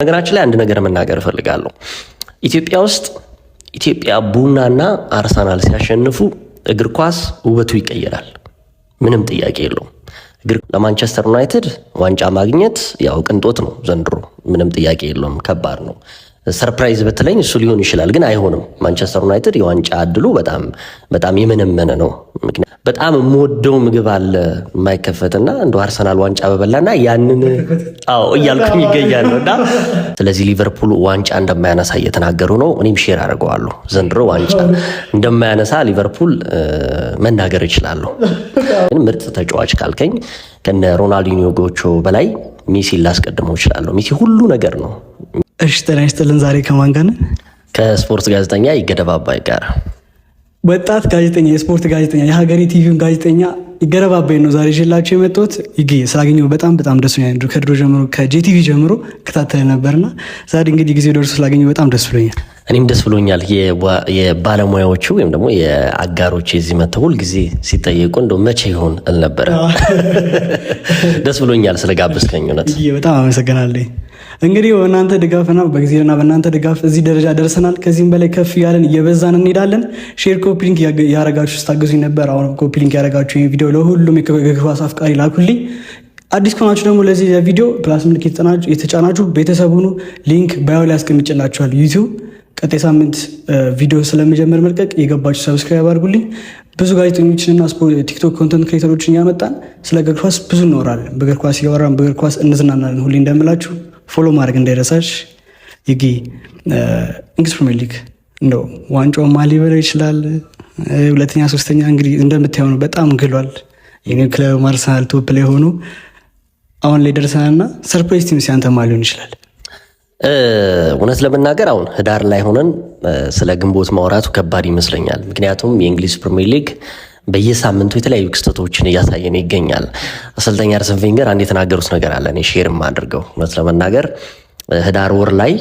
ነገራችን ላይ አንድ ነገር መናገር እፈልጋለሁ። ኢትዮጵያ ውስጥ ኢትዮጵያ ቡናና አርሰናል ሲያሸንፉ እግር ኳስ ውበቱ ይቀየራል። ምንም ጥያቄ የለውም። ለማንቸስተር ዩናይትድ ዋንጫ ማግኘት ያው ቅንጦት ነው ዘንድሮ፣ ምንም ጥያቄ የለውም። ከባድ ነው። ሰርፕራይዝ በተለኝ እሱ ሊሆን ይችላል፣ ግን አይሆንም። ማንቸስተር ዩናይትድ የዋንጫ እድሉ በጣም የመነመነ ነው። ምክንያቱም በጣም የምወደው ምግብ አለ የማይከፈትና እንደ አርሰናል ዋንጫ በበላና ያንን እያልኩኝ ይገኛለሁና ስለዚህ ሊቨርፑል ዋንጫ እንደማያነሳ እየተናገሩ ነው። እኔም ሼር አድርገዋለሁ። ዘንድሮ ዋንጫ እንደማያነሳ ሊቨርፑል መናገር እችላለሁ። ግን ምርጥ ተጫዋች ካልከኝ ከነ ሮናልዲኒዮ ጎቾ በላይ ሜሲ ላስቀድመው እችላለሁ። ሜሲ ሁሉ ነገር ነው። እሺ ጤና ይስጥልን። ዛሬ ከማን ጋር ነን? ከስፖርት ጋዜጠኛ ይገደብ አባይ ጋር። ወጣት ጋዜጠኛ፣ የስፖርት ጋዜጠኛ፣ የሀገሬ ቲቪውን ጋዜጠኛ ይገደብ አባይ ነው ዛሬ ይዤላችሁ የመጣሁት። ስላገኘሁ በጣም ደስ ብሎኛል። ከድሮ ጀምሮ ከጄቲቪ ጀምሮ ከታተለ ነበርና ዛሬ እንግዲህ ጊዜው ደርሶ ስላገኘሁ በጣም ደስ ብሎኛል። እኔም ደስ ብሎኛል። የባለሙያዎቹ ወይም ደግሞ የአጋሮች እዚህ መተው ሁል ጊዜ ሲጠየቁ እንደው መቼ ይሆን አልነበረ። ደስ ብሎኛል ስለጋበዝከኝ። እውነት በጣም አመሰግናለሁ። እንግዲህ በእናንተ ድጋፍና በጊዜና በእናንተ ድጋፍ እዚህ ደረጃ ደርሰናል። ከዚህም በላይ ከፍ ያለን እየበዛን እንሄዳለን። ሼር ኮፒ ሊንክ ያረጋችሁ ስታገዙኝ ነበር። አሁን ኮፒ ሊንክ ያረጋችሁ ይሄ ቪዲዮ ለሁሉም የእግር ኳስ አፍቃሪ ላኩልኝ። አዲስ ከሆናችሁ ደግሞ ለዚህ ቪዲዮ ፕላስ ምልክት የተጫናችሁ ቤተሰብ ሁኑ። ሊንክ ባዮ ላይ አስቀምጬላችኋል። ዩቲዩብ ቀጣይ ሳምንት ቪዲዮ ስለመጀመር መልቀቅ የገባችሁ ሰብስክራይብ አድርጉልኝ። ብዙ ጋዜጠኞችንና ቲክቶክ ኮንተንት ክሬተሮችን እያመጣን ስለ እግር ኳስ ብዙ እናወራለን። በእግር ኳስ እያወራን በእግር ኳስ እንዝናናለን። ሁሌ እንደምላችሁ ፎሎ ማድረግ እንዳይረሳሽ። ይጊ እንግሊዝ ፕሪሚየር ሊግ እንደው ዋንጫውን ማን ሊበላው ይችላል? ሁለተኛ ሶስተኛ እንግዲህ እንደምታየው ነው። በጣም ግሏል። የኔ ክለብ አርሰናል ቶፕ ላይ ሆኖ አሁን ላይ ደርሰናልና ሰርፕራይዝ ቲም ሲያንተ ማን ሊሆን ይችላል? እውነት ለመናገር አሁን ህዳር ላይ ሆነን ስለ ግንቦት ማውራቱ ከባድ ይመስለኛል። ምክንያቱም የእንግሊዝ ፕሪሚየር ሊግ በየሳምንቱ የተለያዩ ክስተቶችን እያሳየን ይገኛል። አሰልጣኝ አርሰን ቬንገር አንድ የተናገሩት ነገር አለ፣ እኔ ሼርም አድርገው። እውነት ለመናገር ህዳር ወር ላይ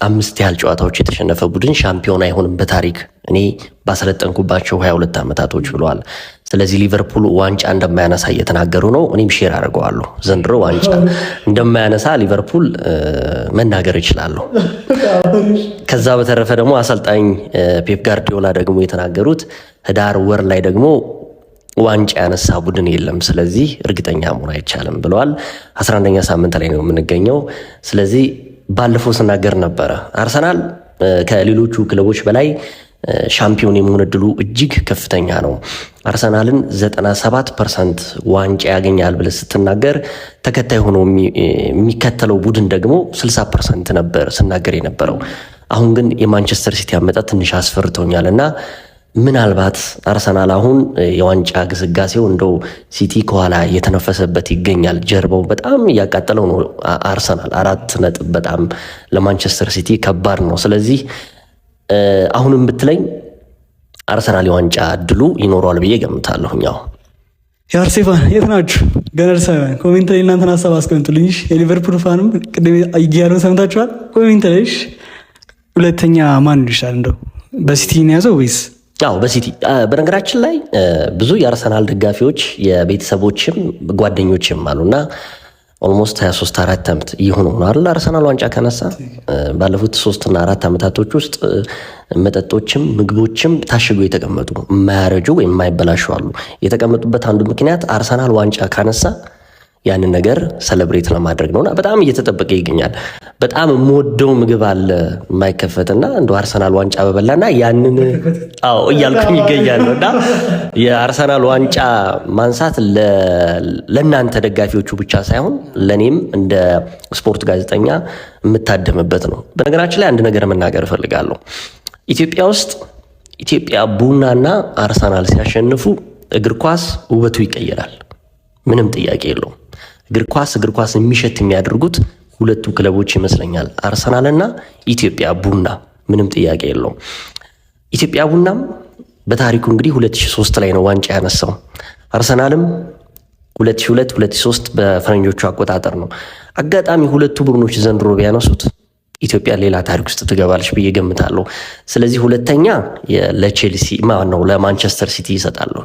5 ያህል ጨዋታዎች የተሸነፈ ቡድን ሻምፒዮን አይሆንም በታሪክ እኔ ባሰለጠንኩባቸው 22 ዓመታቶች ብለዋል። ስለዚህ ሊቨርፑል ዋንጫ እንደማያነሳ እየተናገሩ ነው። እኔም ሼር አድርገዋለሁ። ዘንድሮ ዋንጫ እንደማያነሳ ሊቨርፑል መናገር እችላለሁ። ከዛ በተረፈ ደግሞ አሰልጣኝ ፔፕ ጋርዲዮላ ደግሞ የተናገሩት ህዳር ወር ላይ ደግሞ ዋንጫ ያነሳ ቡድን የለም፣ ስለዚህ እርግጠኛ መሆን አይቻልም ብለዋል። 11ኛ ሳምንት ላይ ነው የምንገኘው። ስለዚህ ባለፈው ስናገር ነበረ አርሰናል ከሌሎቹ ክለቦች በላይ ሻምፒዮን የመሆን እድሉ እጅግ ከፍተኛ ነው። አርሰናልን 97% ዋንጫ ያገኛል ብለህ ስትናገር ተከታይ ሆኖ የሚከተለው ቡድን ደግሞ 60% ነበር ስናገር የነበረው። አሁን ግን የማንቸስተር ሲቲ አመጣጥ ትንሽ አስፈርቶኛል እና ምናልባት አርሰናል አሁን የዋንጫ ግስጋሴው እንደው ሲቲ ከኋላ እየተነፈሰበት ይገኛል። ጀርባው በጣም እያቃጠለው ነው አርሰናል 4 ነጥብ በጣም ለማንቸስተር ሲቲ ከባድ ነው። ስለዚህ አሁንም ብትለኝ አርሰናል የዋንጫ እድሉ ይኖረዋል ብዬ ገምታለሁ። የአርሴፋን የት ናችሁ? ገነርሳ ኮሜንት ላይ እናንተን ሀሳብ አስቀምጡልኝ። የሊቨርፑል ፋንም ቅድም ያለውን ሰምታችኋል። ኮሜንት ላይ ሁለተኛ ማን ይሻል? እንደው በሲቲ ያዘው ወይስ? ያው በሲቲ በነገራችን ላይ ብዙ የአርሰናል ደጋፊዎች የቤተሰቦችም ጓደኞችም አሉና ኦልሞስት 23-24 ዓመት እየሆነው ነው አይደል? አርሰናል ዋንጫ ከነሳ ባለፉት 3 እና 4 ዓመታቶች ውስጥ መጠጦችም ምግቦችም ታሽገው የተቀመጡ የማያረጁ ወይም የማይበላሹ አሉ። የተቀመጡበት አንዱ ምክንያት አርሰናል ዋንጫ ካነሳ ያንን ነገር ሰለብሬት ለማድረግ ነውና በጣም እየተጠበቀ ይገኛል። በጣም የምወደው ምግብ አለ የማይከፈትና እንደ አርሰናል ዋንጫ በበላና ያንን እያልኩኝ ይገኛለሁና የአርሰናል ዋንጫ ማንሳት ለእናንተ ደጋፊዎቹ ብቻ ሳይሆን ለኔም እንደ ስፖርት ጋዜጠኛ የምታደምበት ነው። በነገራችን ላይ አንድ ነገር መናገር እፈልጋለሁ። ኢትዮጵያ ውስጥ ኢትዮጵያ ቡናና አርሰናል ሲያሸንፉ እግር ኳስ ውበቱ ይቀየራል። ምንም ጥያቄ የለውም። እግር ኳስ የሚሸት የሚያደርጉት ሁለቱ ክለቦች ይመስለኛል፣ አርሰናልና ኢትዮጵያ ቡና። ምንም ጥያቄ የለውም። ኢትዮጵያ ቡናም በታሪኩ እንግዲህ 2003 ላይ ነው ዋንጫ ያነሳው። አርሰናልም 2002 2003 በፈረንጆቹ አቆጣጠር ነው። አጋጣሚ ሁለቱ ቡድኖች ዘንድሮ ቢያነሱት ኢትዮጵያ ሌላ ታሪክ ውስጥ ትገባለች ብዬ ገምታለሁ። ስለዚህ ሁለተኛ ለቼልሲ ነው ለማንቸስተር ሲቲ ይሰጣለሁ።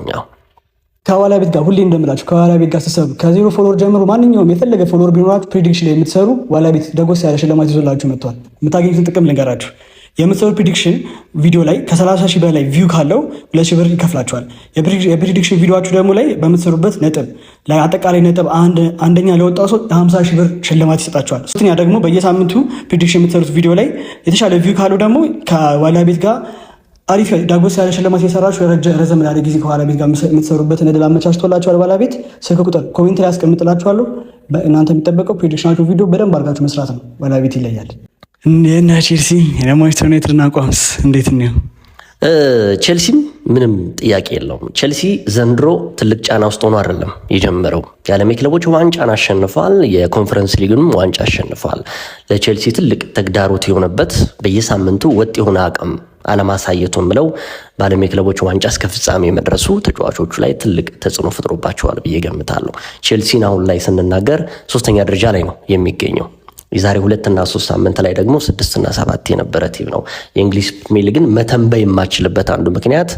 ከኋላ ቤት ጋር ሁሌ እንደምላችሁ ከኋላ ቤት ጋር ስትሰሩ ከዜሮ ፎሎወር ጀምሮ ማንኛውም የፈለገ ፎሎወር ቢኖራችሁ ፕሪዲክሽን ላይ የምትሰሩ ኋላ ቤት ደጎስ ያለ ሽልማት ይዞላችሁ መጥቷል። የምታገኙትን ጥቅም ልንገራችሁ። የምትሰሩ ፕሪዲክሽን ቪዲዮ ላይ ከ30 ሺህ በላይ ቪው ካለው 2 ሺህ ብር ይከፍላችኋል። የፕሪዲክሽን ቪዲዮችሁ ደግሞ ላይ በምትሰሩበት ነጥብ ላይ አጠቃላይ ነጥብ አንደኛ ለወጣው ሰው 50 ሺህ ብር ሽልማት ይሰጣችኋል። ሶስተኛ ደግሞ በየሳምንቱ ፕሪዲክሽን የምትሰሩት ቪዲዮ ላይ የተሻለ ቪው ካለው ደግሞ ከኋላ ቤት ጋር አሪፍ ዳጎስ ያለ ሽልማት የሰራችሁ ረዘም ላለ ጊዜ ከኋላ ቤት ጋር የምትሰሩበትን እድል አመቻችቶላችኋል። ኋላ ቤት ስልክ ቁጥር ኮሜንት ላይ አስቀምጥላችኋለሁ። እናንተ የሚጠበቀው ፕሬዲክሽናችሁ ቪዲዮ በደንብ አድርጋችሁ መስራት ነው። ኋላ ቤት ይለያል። እና ቼልሲ የማንቸስተር ዩናይትድ አቋምስ እንዴት ነው? ቼልሲም ምንም ጥያቄ የለውም። ቼልሲ ዘንድሮ ትልቅ ጫና ውስጥ ሆኖ አይደለም የጀመረው። የዓለም የክለቦች ዋንጫን አሸንፏል። የኮንፈረንስ ሊግንም ዋንጫ አሸንፏል። ለቼልሲ ትልቅ ተግዳሮት የሆነበት በየሳምንቱ ወጥ የሆነ አቅም አለማሳየቱን ብለው በዓለም የክለቦች ዋንጫ እስከ ፍጻሜ መድረሱ ተጫዋቾቹ ላይ ትልቅ ተጽዕኖ ፈጥሮባቸዋል ብዬ ገምታለሁ። ቼልሲን አሁን ላይ ስንናገር 3ኛ ደረጃ ላይ ነው የሚገኘው። የዛሬ 2 እና 3 ሳምንት ላይ ደግሞ 6 እና 7 የነበረ ቲም ነው። የእንግሊዝ ፕሪሚየር ሊግን መተንበይ የማችልበት አንዱ ምክንያት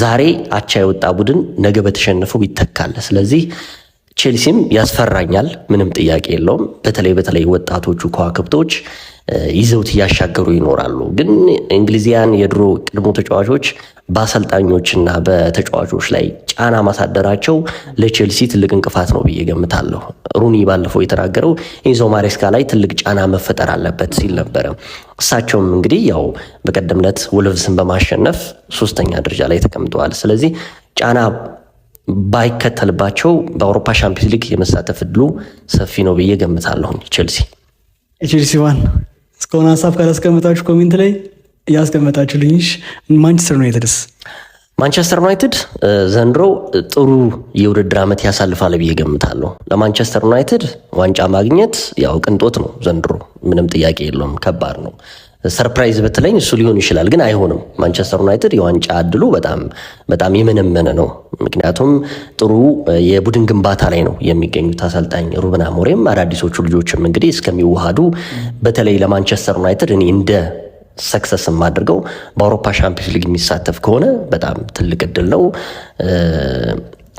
ዛሬ አቻ የወጣ ቡድን ነገ በተሸነፈው ይተካል። ስለዚህ ቼልሲም ያስፈራኛል፣ ምንም ጥያቄ የለውም። በተለይ ወጣቶቹ ከዋክብቶች ይዘውት እያሻገሩ ይኖራሉ። ግን እንግሊዚያን የድሮ ቅድሞ ተጫዋቾች በአሰልጣኞችና በተጫዋቾች ላይ ጫና ማሳደራቸው ለቼልሲ ትልቅ እንቅፋት ነው ብዬ ገምታለሁ። ሩኒ ባለፈው የተናገረው ኢንዞ ማሬስካ ላይ ትልቅ ጫና መፈጠር አለበት ሲል ነበረ። እሳቸውም እንግዲህ ያው በቀደም ዕለት ወልቭስን በማሸነፍ 3ኛ ደረጃ ላይ ተቀምጠዋል። ስለዚህ ጫና ባይከተልባቸው በአውሮፓ ሻምፒዮንስ ሊግ የመሳተፍ እድሉ ሰፊ ነው ብዬ ገምታለሁ። ቼልሲ ዋን እስካሁን ሀሳብ ካላስቀመጣችሁ ኮሜንት ላይ እያስቀመጣችሁልኝ። ማንቸስተር ዩናይትድ ዘንድሮ ጥሩ የውድድር ዓመት ያሳልፋል ብዬ ገምታለሁ። ለማንቸስተር ዩናይትድ ዋንጫ ማግኘት ያው ቅንጦት ነው ዘንድሮ፣ ምንም ጥያቄ የለውም። ከባድ ነው። ሰርፕራይዝ በተለይ እሱ ሊሆን ይችላል፣ ግን አይሆንም። ማንቸስተር ዩናይትድ የዋንጫ እድሉ በጣም የመነመነ ነው። ምክንያቱም ጥሩ የቡድን ግንባታ ላይ ነው የሚገኙት አሰልጣኝ ሩበን አሞሪም። አዳዲሶቹ ልጆችም እንግዲህ እስከሚዋሃዱ በተለይ ለማንቸስተር ዩናይትድ እኔ እንደ ሰክሰስ የማድርገው በአውሮፓ ሻምፒዮንስ ሊግ የሚሳተፍ ከሆነ በጣም ትልቅ እድል ነው።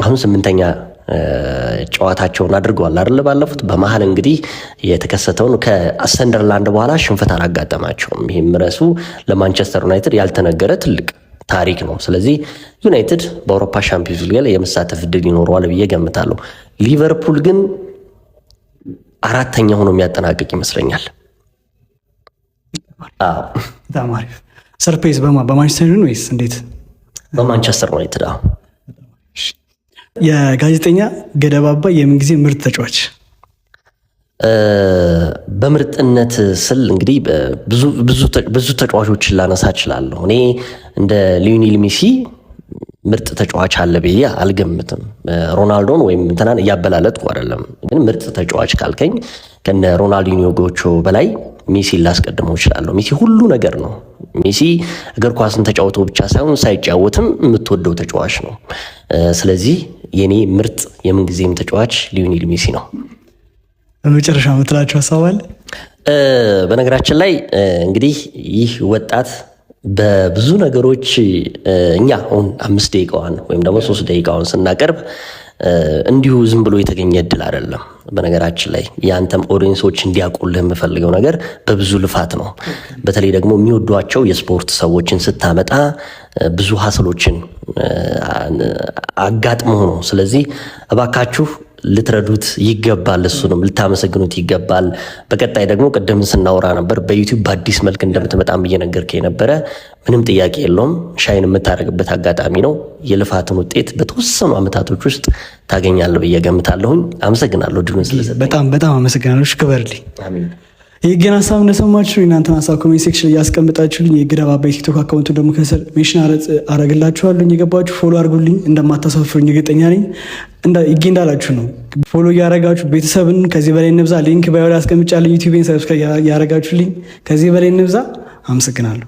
አሁን 8ኛ ጨዋታቸውን አድርገዋል አይደል? ባለፉት በመሀል እንግዲህ የተከሰተውን ከሰንደርላንድ በኋላ ሽንፈት አላጋጠማቸውም። ይህም ራሱ ለማንቸስተር ዩናይትድ ያልተነገረ ትልቅ ታሪክ ነው። ስለዚህ ዩናይትድ በአውሮፓ ሻምፒዮንስ ሊግ ላይ የመሳተፍ እድል ይኖረዋል ብዬ ገምታለሁ። ሊቨርፑል ግን 4ኛ ሆኖ የሚያጠናቅቅ ይመስለኛል። በጣም አሪፍ ሰርፕራይዝ። በማንቸስተር ዩናይትድ ወይስ እንዴት? በማንቸስተር ዩናይትድ። የጋዜጠኛ ገደብ አባይ የምንጊዜ ምርጥ ተጫዋች በምርጥነት ስል እንግዲህ ብዙ ተጫዋቾችን ላነሳ እችላለሁ። እኔ እንደ ሊዮኔል ሜሲ ምርጥ ተጫዋች አለ ብዬ አልገምትም። ሮናልዶን ወይም እንትናን እያበላለጥኩ አይደለም፣ ግን ምርጥ ተጫዋች ካልከኝ ከነ ሮናልዲኒዮ ጎቾ በላይ ሜሲ ላስቀድመው እችላለሁ። ሜሲ ሁሉ ነገር ነው። ሜሲ እግር ኳስን ተጫውቶ ብቻ ሳይሆን ሳይጫወትም የምትወደው ተጫዋች ነው። ስለዚህ የኔ ምርጥ የምንጊዜም ተጫዋች ሊዮኔል ሜሲ ነው። በመጨረሻ የምትላቸው ሀሳብ አለ? በነገራችን ላይ እንግዲህ ይህ ወጣት በብዙ ነገሮች እኛ አሁን 5 ደቂቃዋን ወይም ደግሞ 3 ደቂቃዋን ስናቀርብ እንዲሁ ዝም ብሎ የተገኘ እድል አይደለም። በነገራችን ላይ የአንተም ኦዲየንሶች እንዲያውቁልህ የምፈልገው ነገር በብዙ ልፋት ነው። በተለይ ደግሞ የሚወዷቸው የስፖርት ሰዎችን ስታመጣ ብዙ ሀስሎችን አጋጥሞ ነው። ስለዚህ እባካችሁ ልትረዱት ይገባል። እሱንም ልታመሰግኑት ይገባል። በቀጣይ ደግሞ ቅድም ስናወራ ነበር በዩቲዩብ በአዲስ መልክ እንደምትመጣም እየነገርከኝ ነበረ። ምንም ጥያቄ የለውም። ሻይን የምታደርግበት አጋጣሚ ነው። የልፋትን ውጤት በተወሰኑ ዓመታቶች ውስጥ ታገኛለህ ብዬ ገምታለሁኝ። አመሰግናለሁ ድሉን ስለሰጠኝ። በጣም አመሰግናለሁ። ሽክበርልኝ። አሜን። የግን ሀሳብ እንደሰማችሁ እናንተን ሀሳብ ኮሜንት ሴክሽን እያስቀምጣችሁልኝ የገደብ አባይ ቲክቶክ አካውንቱ ደግሞ ከስር ሜንሽን አረግላችኋለሁ። የገባችሁ ፎሎ አድርጉልኝ። እንደማታሳፍሩኝ እርግጠኛ ነኝ። ይጌ እንዳላችሁ ነው። ፎሎ እያረጋችሁ ቤተሰብን ከዚህ በላይ እንብዛ። ሊንክ ባዮ ላይ አስቀምጫለሁ። ዩቲዩብን ሰብስክራይብ ያረጋችሁልኝ ከዚህ በላይ እንብዛ። አመሰግናለሁ።